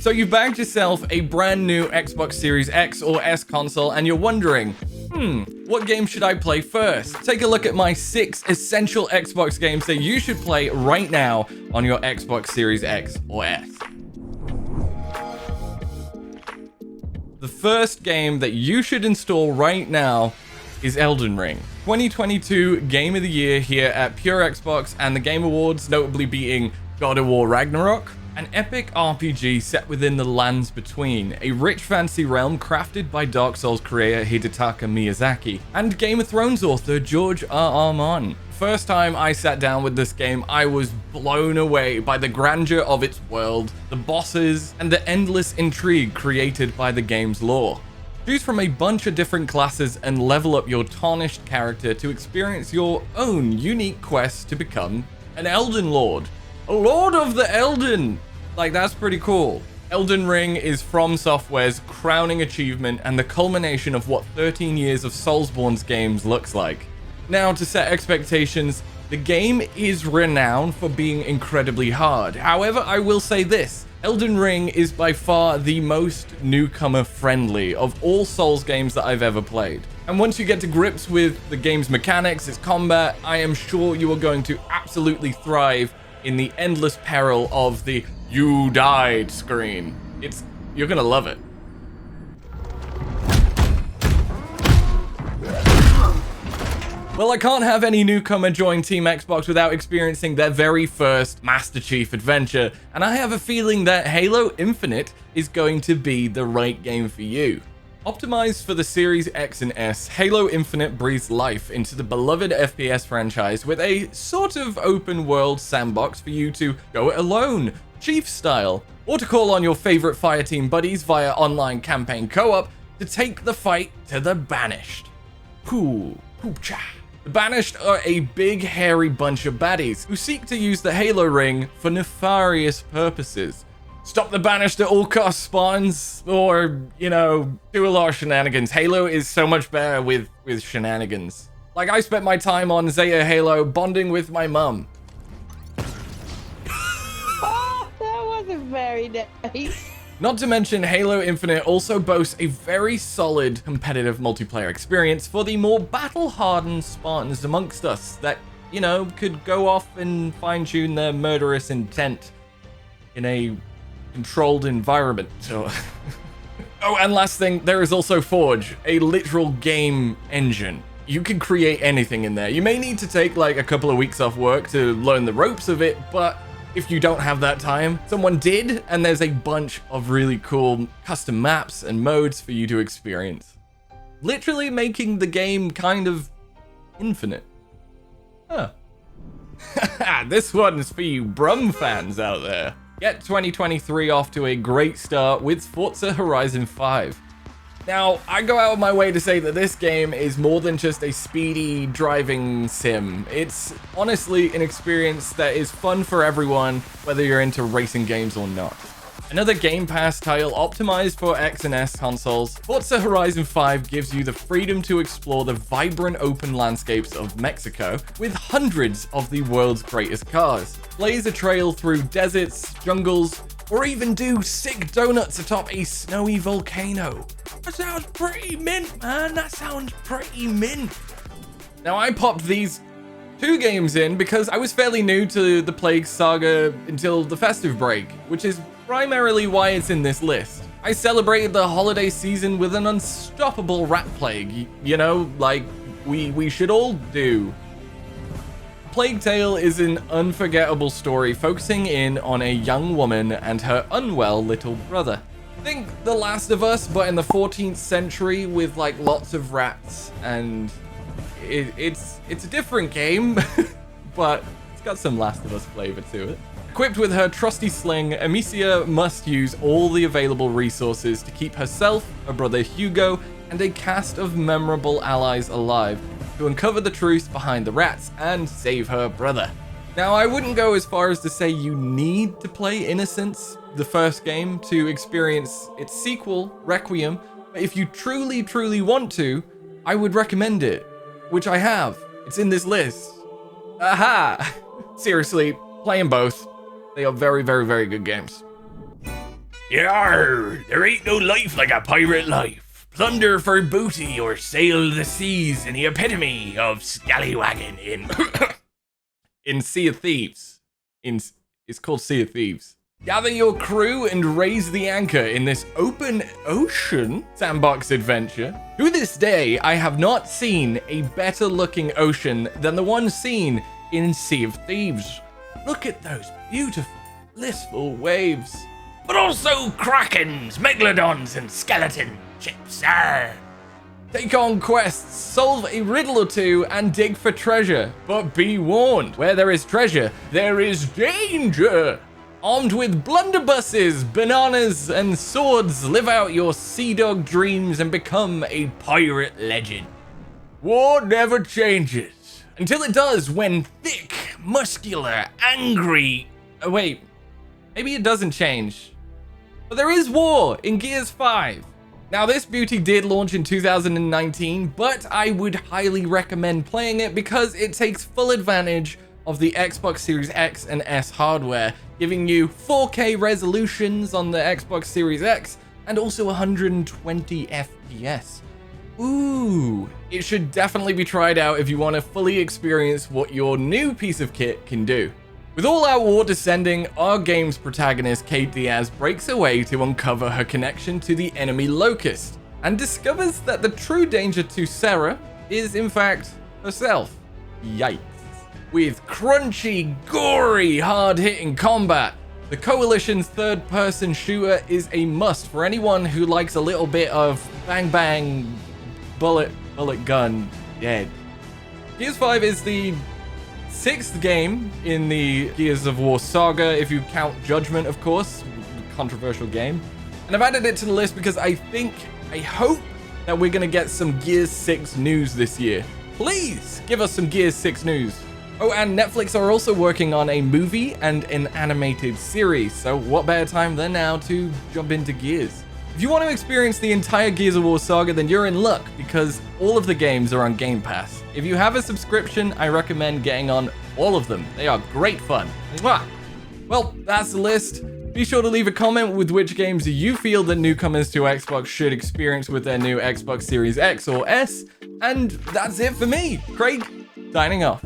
So you've bagged yourself a brand new Xbox Series X or S console and you're wondering, what game should I play first? Take a look at my 6 essential Xbox games that you should play right now on your Xbox Series X or S. The first game that you should install right now is Elden Ring. 2022 Game of the Year here at Pure Xbox and the Game Awards, notably beating God of War Ragnarok. An epic RPG set within the lands between, a rich fantasy realm crafted by Dark Souls creator Hidetaka Miyazaki, and Game of Thrones author George R.R. Martin. First time I sat down with this game, I was blown away by the grandeur of its world, the bosses, and the endless intrigue created by the game's lore. Choose from a bunch of different classes and level up your tarnished character to experience your own unique quest to become an Elden Lord. A Lord of the Elden! Like, that's pretty cool. Elden Ring is From Software's crowning achievement and the culmination of what 13 years of Soulsborne's games looks like. Now, to set expectations, the game is renowned for being incredibly hard. However, I will say this. Elden Ring is by far the most newcomer-friendly of all Souls games that I've ever played. And once you get to grips with the game's mechanics, its combat, I am sure you are going to absolutely thrive in the endless peril of the "you died" screen. You're gonna love it. Well, I can't have any newcomer join Team Xbox without experiencing their very first Master Chief adventure, and I have a feeling that Halo Infinite is going to be the right game for you. Optimized for the Series X and S, Halo Infinite breathes life into the beloved FPS franchise with a sort of open world sandbox for you to go it alone, Chief style, or to call on your favorite fireteam buddies via online campaign co-op to take the fight to the Banished. Poocha. The Banished are a big hairy bunch of baddies who seek to use the Halo ring for nefarious purposes. Stop the Banished at all costs, Spawns, or, do a lot of shenanigans. Halo is so much better with shenanigans. Like, I spent my time on Zeta Halo bonding with my mum. Oh, that wasn't very nice. Not to mention, Halo Infinite also boasts a very solid competitive multiplayer experience for the more battle-hardened Spartans amongst us that, could go off and fine-tune their murderous intent in a controlled environment. Oh, and last thing, there is also Forge, a literal game engine. You can create anything in there. You may need to take like a couple of weeks off work to learn the ropes of it, but if you don't have that time, someone did, and there's a bunch of really cool custom maps and modes for you to experience. Literally making the game kind of infinite. Huh. This one's for you Brum fans out there. Get 2023 off to a great start with Forza Horizon 5. Now, I go out of my way to say that this game is more than just a speedy driving sim. It's honestly an experience that is fun for everyone, whether you're into racing games or not. Another Game Pass title optimized for X and S consoles, Forza Horizon 5 gives you the freedom to explore the vibrant open landscapes of Mexico with hundreds of the world's greatest cars. Blaze a trail through deserts, jungles, or even do sick donuts atop a snowy volcano. That sounds pretty mint, man. That sounds pretty mint. Now, I popped these 2 games in because I was fairly new to the Plague Saga until the festive break, which is primarily why it's in this list. I celebrated the holiday season with an unstoppable rat plague, like we should all do. Plague Tale is an unforgettable story focusing in on a young woman and her unwell little brother. Think The Last of Us, but in the 14th century with like lots of rats, and it's a different game, but it's got some Last of Us flavor to it. Equipped with her trusty sling, Amicia must use all the available resources to keep herself, her brother Hugo, and a cast of memorable allies alive to uncover the truth behind the rats and save her brother. Now, I wouldn't go as far as to say you need to play Innocence, the first game, to experience its sequel, Requiem, but if you truly want to, I would recommend it, which I have. It's in this list. Aha! Seriously, play them both. They are very good games. Yarr, there ain't no life like a pirate life. Plunder for booty or sail the seas in the epitome of scallywagging in Sea of Thieves. It's called Sea of Thieves. Gather your crew and raise the anchor in this open ocean sandbox adventure. To this day, I have not seen a better looking ocean than the one seen in Sea of Thieves. Look at those beautiful, blissful waves. But also krakens, megalodons, and skeleton ships. Arr. Take on quests, solve a riddle or two, and dig for treasure. But be warned, where there is treasure, there is danger. Armed with blunderbusses, bananas, and swords, live out your sea dog dreams and become a pirate legend. War never changes. Until it does when thick, muscular, angry... Oh, wait. Maybe it doesn't change. But there is war in Gears 5. Now, this beauty did launch in 2019, but I would highly recommend playing it because it takes full advantage of the Xbox Series X and S hardware, giving you 4K resolutions on the Xbox Series X and also 120 FPS. Ooh, it should definitely be tried out if you want to fully experience what your new piece of kit can do. With all our war descending, our game's protagonist, Kate Diaz, breaks away to uncover her connection to the enemy Locust and discovers that the true danger to Sarah is, in fact, herself. Yikes. With crunchy, gory, hard-hitting combat, the Coalition's third-person shooter is a must for anyone who likes a little bit of bang bang, bullet gun, dead. Gears 5 is the 6th game in the Gears of War saga, if you count Judgment, of course, controversial game. And I've added it to the list because I hope that we're gonna get some Gears 6 news this year. Please give us some Gears 6 news. Oh, and Netflix are also working on a movie and an animated series, so what better time than now to jump into Gears? If you want to experience the entire Gears of War saga, then you're in luck because all of the games are on Game Pass. If you have a subscription, I recommend getting on all of them. They are great fun. Mwah! Well, that's the list. Be sure to leave a comment with which games you feel that newcomers to Xbox should experience with their new Xbox Series X or S. And that's it for me, Craig, signing off.